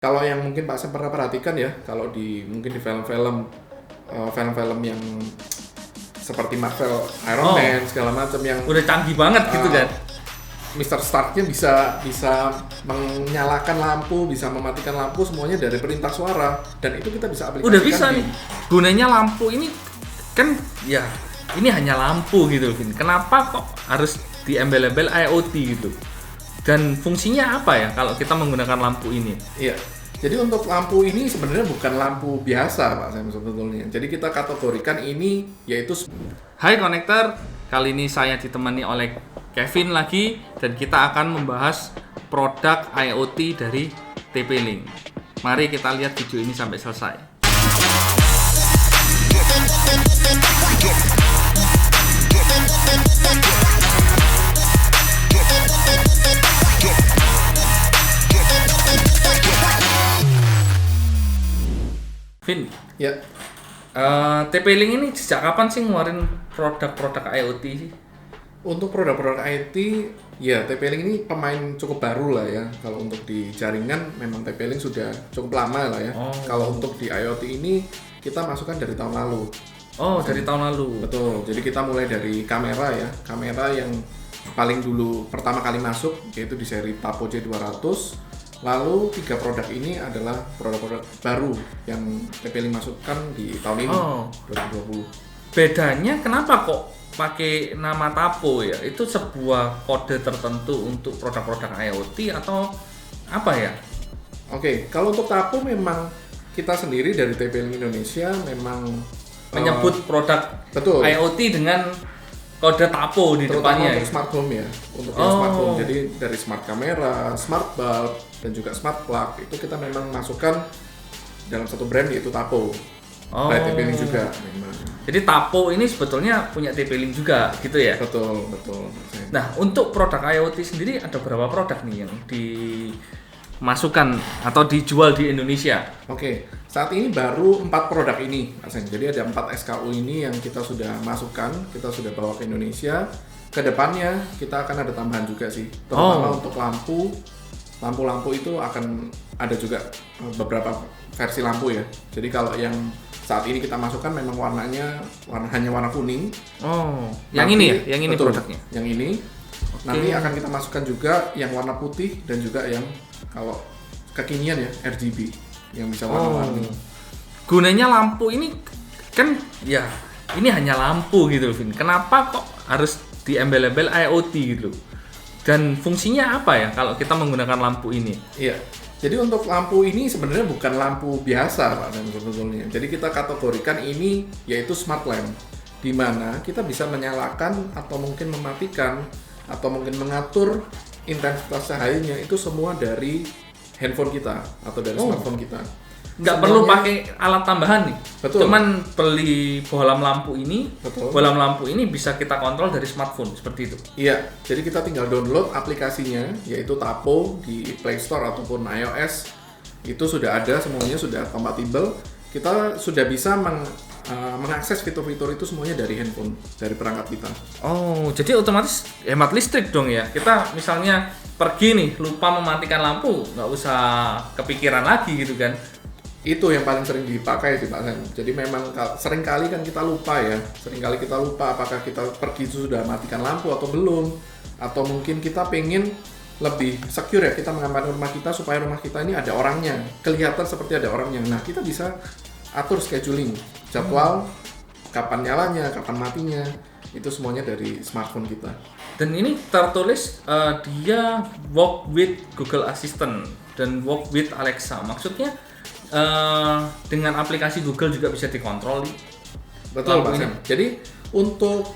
Kalau yang mungkin Pak Sam pernah perhatikan ya, kalau mungkin di film-film yang seperti Marvel, Iron Man segala macam yang udah canggih banget gitu kan. Mr. Stark-nya bisa menyalakan lampu, bisa mematikan lampu semuanya dari perintah suara, dan itu kita bisa aplikasikan. Udah bisa nih. Gunanya lampu ini kan ya ini hanya lampu gitu, Vin. Kenapa kok harus diembel-embel IoT gitu? Dan fungsinya apa ya kalau kita menggunakan lampu ini? Iya. Jadi untuk lampu ini sebenarnya bukan lampu biasa, Pak Sam, sebetulnya. Jadi kita kategorikan ini yaitu. Hai Konektor, kali ini saya ditemani oleh Kevin lagi dan kita akan membahas produk IoT dari TP-Link. Mari kita lihat video ini sampai selesai. Vin, Ya. TP-Link ini sejak kapan sih ngeluarin produk-produk IoT sih? Untuk produk-produk IT, ya TP-Link ini pemain cukup baru lah ya. Kalau untuk di jaringan, memang TP-Link sudah cukup lama lah ya. Kalau untuk di IoT ini, kita masukkan dari tahun lalu. Oh, dari tahun lalu. Betul, jadi kita mulai dari kamera ya. Kamera yang paling dulu pertama kali masuk, yaitu di seri Tapo J200. Lalu 3 produk ini adalah produk-produk baru yang TP-Link masukkan di tahun ini, 2020. Bedanya kenapa kok pakai nama Tapo ya? Itu sebuah kode tertentu untuk produk-produk IoT atau apa ya? Oke, kalau untuk Tapo memang kita sendiri dari TP-Link Indonesia memang menyebut produk betul. IoT dengan kode Tapo di terutama depannya. Untuk smart home ya, untuk yang smart home. Jadi dari smart kamera, smart bulb, dan juga smart plug itu kita memang masukkan dalam satu brand yaitu Tapo. By TP-Link juga memang. Jadi Tapo ini sebetulnya punya TP-Link juga gitu ya? Betul. Nah, untuk produk IoT sendiri ada berapa produk nih yang dimasukkan atau dijual di Indonesia? Oke, saat ini baru 4 produk ini, Pak Sen. Jadi ada 4 SKU ini yang kita sudah masukkan, kita sudah bawa ke Indonesia. Kedepannya kita akan ada tambahan juga sih, terutama untuk lampu itu akan ada juga beberapa versi lampu ya. Jadi kalau yang saat ini kita masukkan memang hanya warna kuning. Yang ini ya? Yang ini betul, produknya? Yang ini. Okay. Nanti akan kita masukkan juga yang warna putih dan juga yang kalau kekinian ya RGB yang bisa warna-warni. Gunanya lampu ini kan ya ini hanya lampu gitu, Vin. Kenapa kok harus diembel-embel IoT gitu? Dan fungsinya apa ya kalau kita menggunakan lampu ini? Iya. Jadi untuk lampu ini sebenarnya bukan lampu biasa, Pak Sam, sebetulnya. Jadi kita kategorikan ini yaitu smart lamp, di mana kita bisa menyalakan atau mungkin mematikan atau mungkin mengatur intensitas cahayanya itu semua dari handphone kita atau dari smartphone kita. Nggak perlu pakai alat tambahan nih. Betul. Cuman beli bohlam lampu ini. Betul. Bohlam lampu ini bisa kita kontrol dari smartphone seperti itu. Iya. Jadi kita tinggal download aplikasinya yaitu Tapo di Play Store ataupun iOS. Itu sudah ada, semuanya sudah kompatibel. Kita sudah bisa mengakses fitur-fitur itu semuanya dari handphone, dari perangkat kita. Oh, jadi otomatis hemat listrik dong ya. Kita misalnya pergi nih lupa mematikan lampu, nggak usah kepikiran lagi gitu kan. Itu yang paling sering dipakai sih Pak Sen. Jadi memang sering kali kan kita lupa ya. Sering kali kita lupa apakah kita pergi itu sudah matikan lampu atau belum. Atau mungkin kita pengen lebih secure ya, kita mengamankan rumah kita supaya rumah kita ini ada orangnya. Kelihatan seperti ada orangnya. Nah, kita bisa atur scheduling, jadwal, kapan nyalanya, kapan matinya. Itu semuanya dari smartphone kita. Dan ini tertulis dia work with Google Assistant dan work with Alexa. Maksudnya dengan aplikasi Google juga bisa dikontrol. Betul Pak Sam. Jadi untuk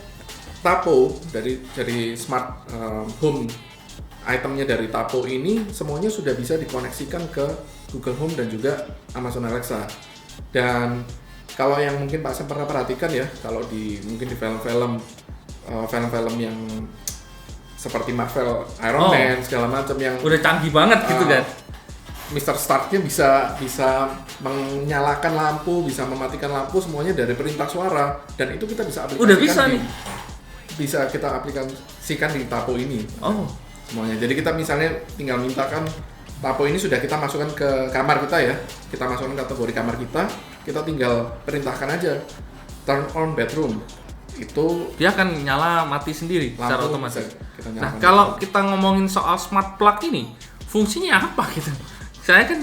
Tapo dari smart home itemnya dari Tapo ini semuanya sudah bisa dikoneksikan ke Google Home dan juga Amazon Alexa. Dan kalau yang mungkin Pak Sam pernah perhatikan ya, kalau mungkin di film-film yang seperti Marvel, Iron Man segala macam yang udah canggih banget gitu kan. Mr. Stark-nya bisa menyalakan lampu, bisa mematikan lampu semuanya dari perintah suara, dan itu kita bisa aplikasikan. Udah bisa nih. Bisa kita aplikasikan di Tapo ini. Semuanya. Jadi kita misalnya tinggal mintakan Tapo ini sudah kita masukkan ke kamar kita ya. Kita masukkan kategori kamar kita tinggal perintahkan aja turn on bedroom. Itu dia akan nyala mati sendiri secara otomatis. Nah, kalau kita ngomongin soal smart plug ini, fungsinya apa gitu? Saya kan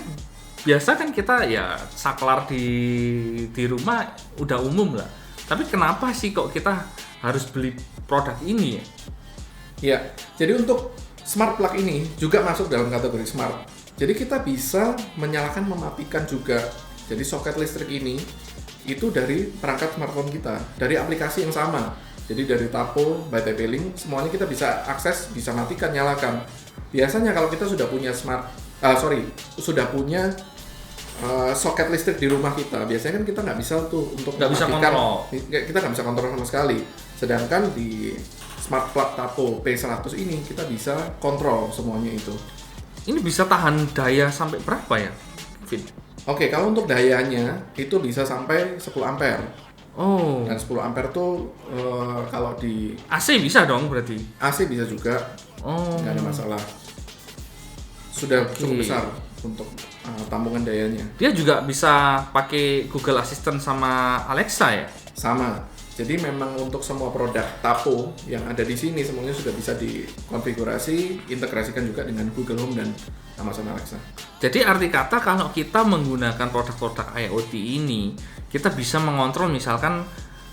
biasa kan kita ya saklar di rumah udah umum lah. Tapi kenapa sih kok kita harus beli produk ini ya? Ya, jadi untuk smart plug ini juga masuk dalam kategori smart. Jadi kita bisa menyalakan mematikan juga. Jadi soket listrik ini itu dari perangkat smartphone kita, dari aplikasi yang sama. Jadi dari Tapo by TP-Link semuanya kita bisa akses, bisa matikan, nyalakan. Biasanya kalau kita sudah punya sudah punya soket listrik di rumah kita, biasanya kan kita nggak bisa tuh untuk mematikan, kita nggak bisa kontrol sama sekali. Sedangkan di smart plug Tapo P100 ini kita bisa kontrol semuanya itu. Ini bisa tahan daya sampai berapa ya, Vin? Oke, kalau untuk dayanya itu bisa sampai 10 ampere. Oh. Dan 10 ampere tuh kalau di AC bisa dong berarti? AC bisa juga. Oh. Nggak ada masalah. Sudah cukup besar untuk tampungan dayanya. Dia juga bisa pakai Google Assistant sama Alexa ya? Sama. Jadi memang untuk semua produk Tapo yang ada di sini semuanya sudah bisa dikonfigurasi, integrasikan juga dengan Google Home dan Amazon Alexa. Jadi arti kata kalau kita menggunakan produk-produk IoT ini, kita bisa mengontrol misalkan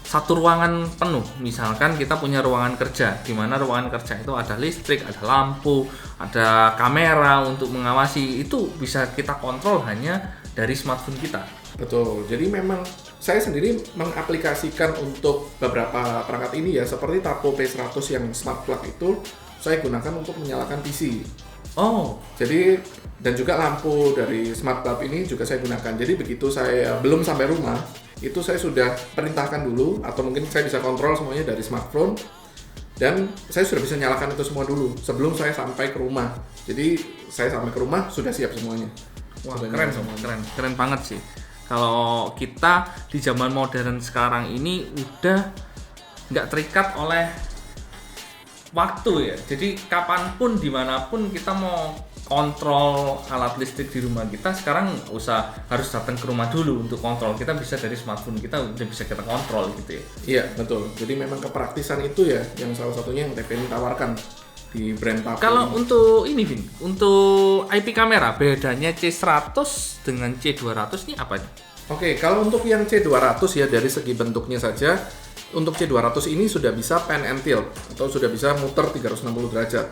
satu ruangan penuh. Misalkan kita punya ruangan kerja, di mana ruangan kerja itu ada listrik, ada lampu, ada kamera untuk mengawasi. Itu bisa kita kontrol hanya dari smartphone kita. Betul. Jadi memang saya sendiri mengaplikasikan untuk beberapa perangkat ini ya, seperti Tapo P100 yang smart plug itu saya gunakan untuk menyalakan PC. Oh, jadi dan juga lampu dari smart bulb ini juga saya gunakan. Jadi begitu saya belum sampai rumah, itu saya sudah perintahkan dulu, atau mungkin saya bisa kontrol semuanya dari smartphone, dan saya sudah bisa nyalakan itu semua dulu sebelum saya sampai ke rumah. Jadi saya sampai ke rumah sudah siap semuanya. Wah, keren banget sih. Kalau kita di zaman modern sekarang ini udah nggak terikat oleh waktu ya. Jadi kapanpun, dimanapun kita mau kontrol alat listrik di rumah kita, sekarang nggak usah harus datang ke rumah dulu untuk kontrol. Kita bisa dari smartphone kita udah bisa kita kontrol gitu ya. Iya, betul. Jadi memang kepraktisan itu ya yang salah satunya yang TP-Link tawarkan di brand Tapo. Kalau untuk ini, Vin, untuk IP kamera, bedanya C100 dengan C200 ini apa nih? Oke, kalau untuk yang C200 ya dari segi bentuknya saja, untuk C200 ini sudah bisa pan and tilt atau sudah bisa muter 360 derajat.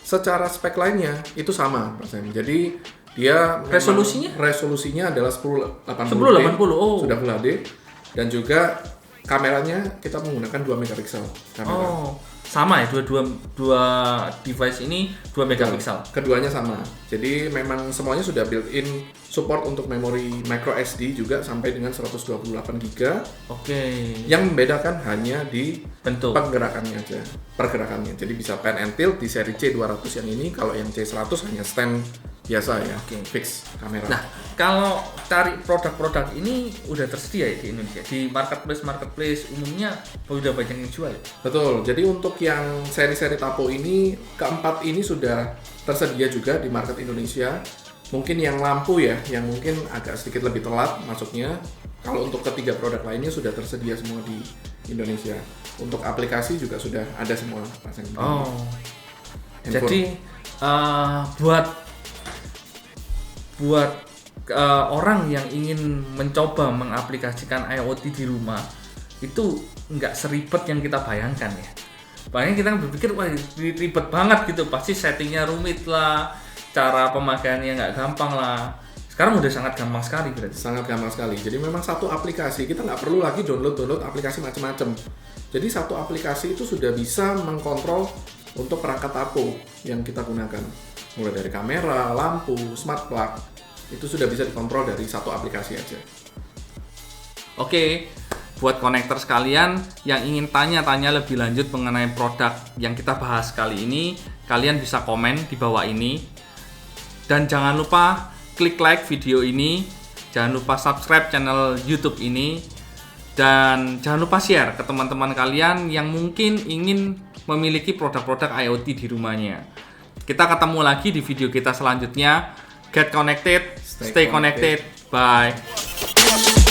Secara spek lainnya itu sama, Mas Em. Jadi dia resolusinya adalah 1080p. Oh. Sudah Full HD, dan juga kameranya kita menggunakan 2 megapiksel kamera. Oh. Sama ya, dua device ini 2 megapiksel. Keduanya sama. Jadi memang semuanya sudah built-in support untuk memori micro SD juga sampai dengan 128 GB. Oke. Yang membedakan hanya di bentuk pergerakannya aja. Pergerakannya. Jadi bisa pan and tilt di seri C200 yang ini, kalau yang C100 hanya stand biasa ya, fix kamera. Nah, kalau cari produk-produk ini udah tersedia ya di Indonesia, di marketplace umumnya udah banyak yang jual. Betul. Jadi untuk yang seri-seri Tapo ini, keempat ini sudah tersedia juga di market Indonesia. Mungkin yang lampu ya, yang mungkin agak sedikit lebih telat masuknya. Kalau untuk ketiga produk lainnya sudah tersedia semua di Indonesia. Untuk aplikasi juga sudah ada semua. Oh. Jadi buat orang yang ingin mencoba mengaplikasikan IoT di rumah itu nggak seribet yang kita bayangkan ya. Paling kita berpikir wah ribet banget gitu, pasti settingnya rumit lah, cara pemakaiannya nggak gampang lah. Sekarang udah sangat gampang sekali berarti. Sangat gampang sekali. Jadi memang satu aplikasi, kita nggak perlu lagi download aplikasi macam-macam. Jadi satu aplikasi itu sudah bisa mengkontrol untuk perangkat Tapo yang kita gunakan. Mulai dari kamera, lampu, smart plug, itu sudah bisa dikontrol dari satu aplikasi aja. Oke, buat konektor sekalian yang ingin tanya-tanya lebih lanjut mengenai produk yang kita bahas kali ini, kalian bisa komen di bawah ini. Dan jangan lupa klik like video ini, jangan lupa subscribe channel YouTube ini, dan jangan lupa share ke teman-teman kalian yang mungkin ingin memiliki produk-produk IoT di rumahnya. Kita ketemu lagi di video kita selanjutnya. Get connected, stay connected. Bye.